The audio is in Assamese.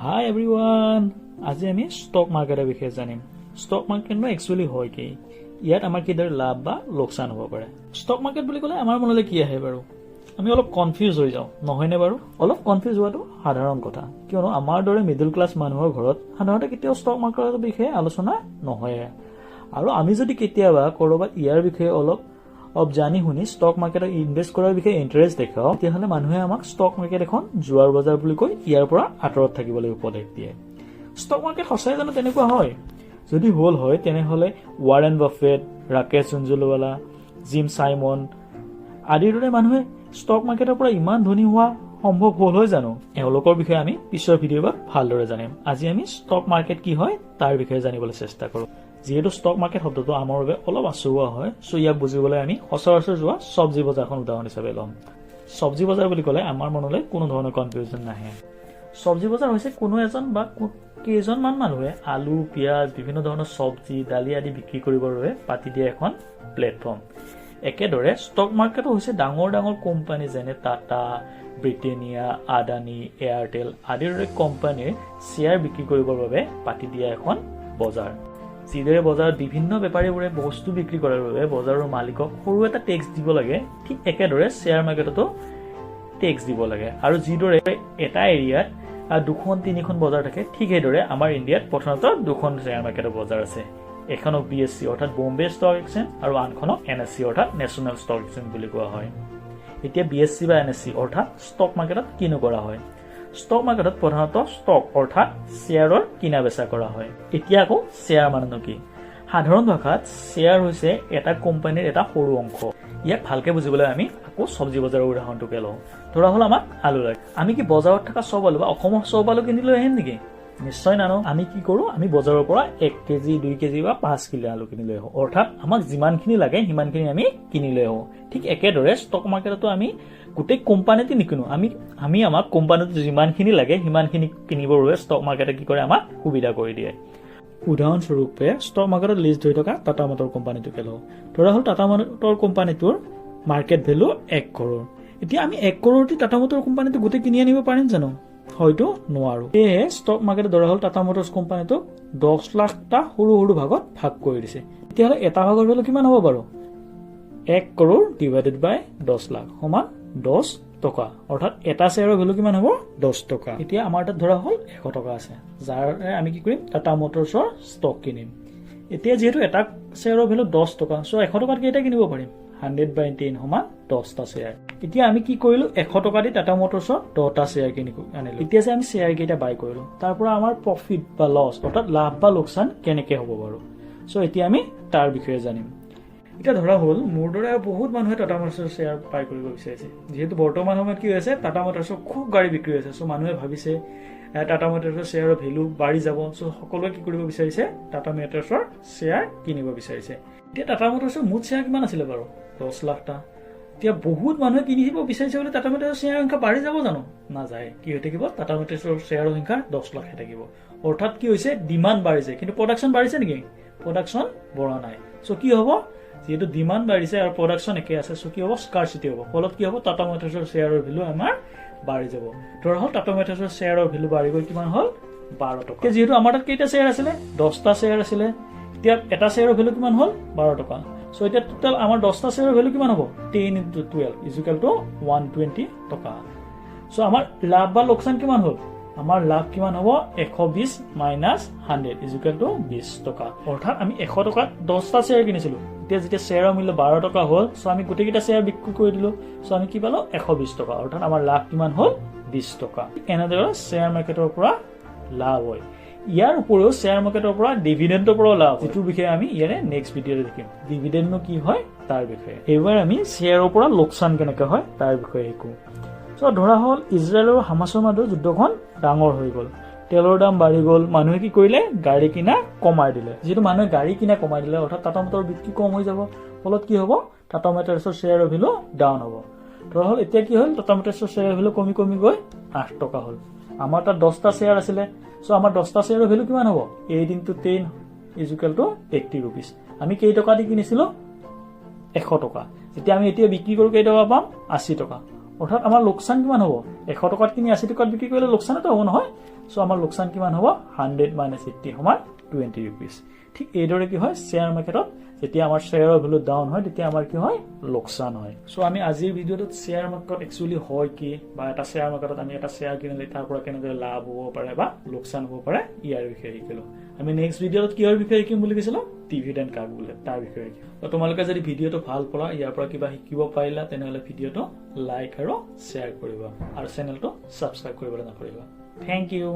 Hi everyone! আজি আমি ষ্টক মাৰ্কেটৰ বিষয়ে জানিম। ষ্টক মাৰ্কেটনো একচুৱেলি হয় কি? ইয়াত আমাৰ কিদৰে লাভ বা লোকচান হ'ব পাৰে। ষ্টক মাৰ্কেট বুলি ক'লে আমাৰ মনলৈ কি আহে বাৰু? আমি অলপ কনফিউজ হৈ যাওঁ, নহয়নে বাৰু? অলপ কনফিউজ হোৱাটো সাধাৰণ কথা। কিয়নো আমাৰ দৰে মিডল ক্লাছ মানুহৰ ঘৰত সাধাৰণতে কেতিয়াও ষ্টক মাৰ্কেটৰ বিষয়ে আলোচনা নহয়। আৰু আমি যদি কেতিয়াবা ক'ৰবাত ইয়াৰ বিষয়ে অলপ জানি শুনি ষ্টক মাৰ্কেটত ইনভেষ্ট কৰাৰ বিষয়ে ইণ্টাৰেষ্ট দেখাও, তেতিয়াহ'লে মানুহে আমাক ষ্টক মাৰ্কেট এখন জুৱাৰ বজাৰ বুলি কৈ ইয়াৰ পৰা আঁতৰত থাকিবলৈ উপদেশ দিয়ে। ষ্টক মাৰ্কেট সঁচাই জানো তেনেকুৱা হয়? যদি হ'ল হয় তেনেহ'লে Warren Buffett, Rakesh Jhunjhunwala, Jim Simons আদিৰ দৰে মানুহে ষ্টক মাৰ্কেটৰ পৰা ইমান ধনী হোৱা সম্ভৱ হ'ল হয় জানো? এওঁলোকৰ বিষয়ে আমি পিছৰ ভিডিঅ'ত ভালদৰে জানিম। আজি আমি ষ্টক মাৰ্কেট কি হয় তাৰ বিষয়ে জানিবলৈ চেষ্টা কৰোঁ। যিহেতু ষ্টক মাৰ্কেট শব্দটো আমাৰ বাবে অলপ আচৰিত হয়, চ' ইয়াক বুজিবলৈ আমি সচৰাচৰ যোৱা চব্জি বজাৰখন উদাহৰণ হিচাপে ল'ম। চব্জি বজাৰ বুলি ক'লে আমাৰ মনলৈ কোনো ধৰণৰ কনফিউজন নাহে। চব্জি বজাৰ হৈছে কোনো এজন বা কেইজনমান মানুহে আলু, পিঁয়াজ, বিভিন্ন ধৰণৰ চব্জি, দালি আদি বিক্ৰী কৰিবৰ বাবে পাতি দিয়া এখন প্লেটফৰ্ম। একেদৰে ষ্টক মাৰ্কেটো হৈছে ডাঙৰ ডাঙৰ কোম্পানী যেনে টাটা, ব্ৰিটেনিয়া, আদানী, এয়াৰটেল আদিৰ দৰে কোম্পানীৰ শ্বেয়াৰ বিক্ৰী কৰিবৰ বাবে পাতি দিয়া এখন বজাৰ। যিদৰে বজাৰত বিভিন্ন বেপাৰীবোৰে বস্তু বিক্ৰী কৰাৰ বাবে বজাৰৰ মালিকক সৰু এটা টেক্স দিব লাগে, ঠিক একেদৰে শ্বেয়াৰ মাৰ্কেটতো টেক্স দিব লাগে। আৰু যিদৰে এটা এৰিয়াত 2-3খন বজাৰ থাকে, ঠিক সেইদৰে আমাৰ ইণ্ডিয়াত প্ৰথমতে 2খন শ্বেয়াৰ মাৰ্কেটৰ বজাৰ আছে। এখনক BSE অৰ্থাৎ বম্বে ষ্টক এক্সচেঞ্জ আৰু আনখনক NSE অৰ্থাৎ নেশ্যনেল ষ্টক এক্সচেঞ্জ বুলি কোৱা হয়। এতিয়া BSE বা NSE অৰ্থাৎ ষ্টক মাৰ্কেটত কিনো কৰা হয়? ষ্টক মাৰ্কেটত প্ৰধানত ষ্টক অৰ্থাৎ শ্বেয়াৰৰ কিনা বেচা কৰা হয়। এতিয়া আকৌ শ্বেয়াৰ মানেনো কি? সাধাৰণ ভাষাত শ্বেয়াৰ হৈছে এটা কোম্পানীৰ এটা সৰু অংশ। ইয়াক ভালকে বুজিবলৈ আমি আকৌ চব্জি বজাৰৰ উদাহৰণটোকে লওঁ। ধৰা হ'ল আমাক আলু লাগে। আমি কি বজাৰত থকা চব আলু বা অসমৰ চব আলু কিনি লৈ আহিম নেকি? নিশ্চয় নানো। আমি কি কৰোঁ? আমি বজাৰৰ পৰা 1 কেজি, 2 কেজি বা 5 কিলো আলু কিনি লৈ আহোঁ। অৰ্থাৎ আমাক যিমানখিনি লাগে সিমানখিনি আমি কিনি লৈ আহোঁ। ঠিক একেদৰে ষ্টক মাৰ্কেটতো আমি গোটেই কোম্পানীটো নিকিনো। আমি আমাক কোম্পানীটো যিমানখিনি লাগে সিমানখিনি কিনিবৰ বাবে ষ্টক মাৰ্কেটে কি কৰে? আমাক সুবিধা কৰি দিয়ে। উদাহৰণস্বৰূপে ষ্টক মাৰ্কেটত লিষ্ট হৈ থকা টাটা মটৰ কোম্পানীটোকে লওঁ। ধৰা হ'ল টাটা মটৰ কোম্পানীটোৰ মাৰ্কেট ভেলু 1 কৰোৰ। এতিয়া আমি 1 কৰোৰ দি টাটা মটৰ কোম্পানীটো গোটেই কিনি আনিব পাৰিম জানো? হয়তো নোৱাৰো। সেয়েহে ষ্টক মাৰ্কেটে ধৰা হ'ল টাটা মটৰ্ছ কোম্পানীটোক 10 লাখটা সৰু সৰু ভাগত ভাগ কৰি দিছে। তেতিয়াহ'লে এটা ভাগৰ ভেলু কিমান হ'ব বাৰু? 1 কৰোৰ ডিভাইডেড বাই 10 লাখ সমান 10 টকা। অৰ্থাৎ এটা শ্বেয়াৰৰ ভেলু কিমান হ'ব? 10 টকা। এতিয়া আমাৰ তাত ধৰা হ'ল 100 টকা আছে, যাৰ আমি কি কৰিম? টাটা মটৰ্ছৰ ষ্টক কিনিম। এতিয়া যিহেতু এটা শ্বেয়াৰৰ ভেলু 10 টকা, চ' 100 টকাত কেইটা কিনিব পাৰিম? 100/10 সমান 10টা শ্বেয়াৰ। এতিয়া আমি কি কৰিলো? 100 টকা দি টাটা মটৰ্ছৰ 10টা শ্বেয়াৰ কিনি আনিলো। এতিয়া যে আমি শ্বেয়াৰ কেইটা বাই কৰিলো, তাৰ পৰা আমাৰ প্ৰফিট বা লছ অৰ্থাৎ লাভ বা লোকচান কেনেকে হ'ব বাৰু? চ' এতিয়া আমি তাৰ বিষয়ে জানিম। এতিয়া ধৰা হ'ল মোৰ দৰে বহুত মানুহে টাটা মটৰ্ছৰ শ্বেয়াৰ বাই কৰিব বিচাৰিছে। যিহেতু বৰ্তমান সময়ত কি হৈছে? টাটা মটৰ্ছৰ খুব গাড়ী বিক্ৰী হৈছে, চ' মানুহে ভাবিছে টাটা মটৰ্ছৰ শ্বেয়াৰৰ ভেলু বাঢ়ি যাব। চ' সকলোৱে কি কৰিব বিচাৰিছে? টাটা মটৰ্ছৰ শ্বেয়াৰ কিনিব বিচাৰিছে। এতিয়া টাটা মটৰ্ছৰ মুঠ শ্বেয়াৰ কিমান আছিলে বাৰু? 10 লাখটা। এতিয়া বহুত মানুহে কিনিব বিচাৰিছে বুলি টাটা মটৰ্ছৰ শ্বেয়াৰৰ সংখ্যা বাঢ়ি যাব জানো? নাযায়। কি হৈ থাকিব? টাটা মটৰ্ছৰ শ্বেয়াৰৰ সংখ্যা 10 লাখহে থাকিব। অৰ্থাৎ কি হৈছে? ডিমাণ্ড বাঢ়িছে, কিন্তু প্ৰডাকশ্যন বাঢ়িছে নেকি? প্ৰডাকশ্যন বঢ়া নাই। চ' কি হ'ব? যিহেতু ডিমাণ্ড বাঢ়িছে আৰু প্ৰডাকশ্যন একে আছে, চ' কি হ'ব? স্কাৰচিটি হ'ব। ফলত কি হ'ব? টাটা মটৰ্ছৰ শ্বেয়াৰৰ ভেলু আমাৰ বাঢ়ি যাব। ধৰা হ'ল টাটা মটৰ্ছৰ শ্বেয়াৰৰ ভেলু বাঢ়ি গৈ কিমান হ'ল? 12 টকা। যিহেতু আমাৰ তাত কেইটা শ্বেয়াৰ আছিলে? 10টা শ্বেয়াৰ আছিলে। এতিয়া এটা শ্বেয়াৰৰ ভেলু কিমান হ'ল? 12 টকা। চ' এতিয়া টোটেল আমাৰ 10টা শ্বেয়াৰৰ ভেলু কিমান হ'ব? 10 × 12 = 120 টকা। চ' আমাৰ লাভ বা লোকচান কিমান হ'ল? আমাৰ লাভ কিমান হ'ব? 120 - 100 = 20 টকা। অৰ্থাৎ আমি 100 টকাত 10টা শ্বেয়াৰ কিনিছিলো। এতিয়া যেতিয়া শ্বেয়াৰৰ মূল্য 12 টকা হ'ল, চ' আমি গোটেইকেইটা শ্বেয়াৰ বিক্ৰী কৰি দিলো। চ' আমি কি পালো? 120 টকা। অৰ্থাৎ আমাৰ লাভ কিমান হ'ল? 20 টকা। এনেদৰে শ্বেয়াৰ মাৰ্কেটৰ পৰা লাভ হয়। ইয়াৰ উপৰিও শ্বেয়াৰ মাৰ্কেটৰ পৰা ডিভিডেণ্ডৰ পৰাও লাভ, যিটোৰ বিষয়ে আমি ইয়াৰে নেক্সট ভিডিঅ'তে দেখিম। ডিভিডেণ্ডনো কি হয় তাৰ বিষয়ে। এইবাৰ আমি শ্বেয়াৰৰ পৰা লোকচান কেনেকৈ হয় তাৰ বিষয়ে শিকো। চ' ধৰা হ'ল ইজৰাইল আৰু হামাছৰ মাজৰ যুদ্ধখন ডাঙৰ হৈ গ'ল। তেলৰ দাম বাঢ়ি গ'ল। মানুহে কি কৰিলে? গাড়ী কিনা কমাই দিলে। যিহেতু মানুহে গাড়ী কিনা কমাই দিলে, অৰ্থাৎ টাটা মটৰৰ বিক্ৰী কম হৈ যাব। ফলত কি হ'ব? টাটা মটৰ্ছৰ শ্বেয়াৰৰ ভেলু ডাউন হ'ব। ধৰা হ'ল এতিয়া কি হ'ল? টাটা মটৰ্ছৰ শ্বেয়াৰৰ ভেলু কমি কমি গৈ 8 টকা হ'ল। আমাৰ তাত 10টা শ্বেয়াৰ আছিলে, চ' আমাৰ 10টা শ্বেয়াৰৰ ভেলু কিমান হ'ব? 8 × 10 = 80 rupees। আমি কেই টকা দি কিনিছিলো? 100 টকা। যেতিয়া আমি এতিয়া বিক্ৰী কৰোঁ কেই টকা পাম? 80 টকা। অৰ্থাৎ আমাৰ লোকচান কিমান হ'ব 100 টকাত কিনি 80 টকাত বিক্ৰী কৰিলে লোকচানটো হ'ব নহয় সো আমাৰ লোকচান কিমান হ'ব 100 - 80 সমান 20 rupees ঠিক এইদৰে কি হয় শ্বেয়াৰ মাৰ্কেটত যেতিয়া আমাৰ শ্বেয়াৰৰ ভ্যালু ডাউন হয় তেতিয়া আমাৰ কি হয় লোকচান হয় সো আমি আজিৰ ভিডিঅ'টোত শ্বেয়াৰ মাৰ্কেট একচুয়ালি হয় কি বা এটা শ্বেয়াৰ মাৰ্কেটত আমি এটা শ্বেয়াৰ কিনিলে তাৰ পৰা কেনেদৰে লাভ হ'ব পাৰে বা লোকচান হ'ব পাৰে ইয়াৰ বিষয়ে শিকিলো আমি নেক্সট ভিডিঅ'ত কিহৰ বিষয়ে শিকিম বুলি কৈছিলো ডিভিডেন্ড ক্যালকুলেট তাৰ বিষয়ে তো তোমালোকে যদি ভিডিঅ'টো ভাল পোৱা ইয়াৰ পৰা কিবা শিকিব পাৰিলা তেনেহলে ভিডিঅ'টো লাইক আৰু শ্বেয়াৰ কৰিবা আৰু চেনেলটো সাবস্ক্ৰাইব কৰিবলৈ নাপাহৰিবা থ্যাংক ইউ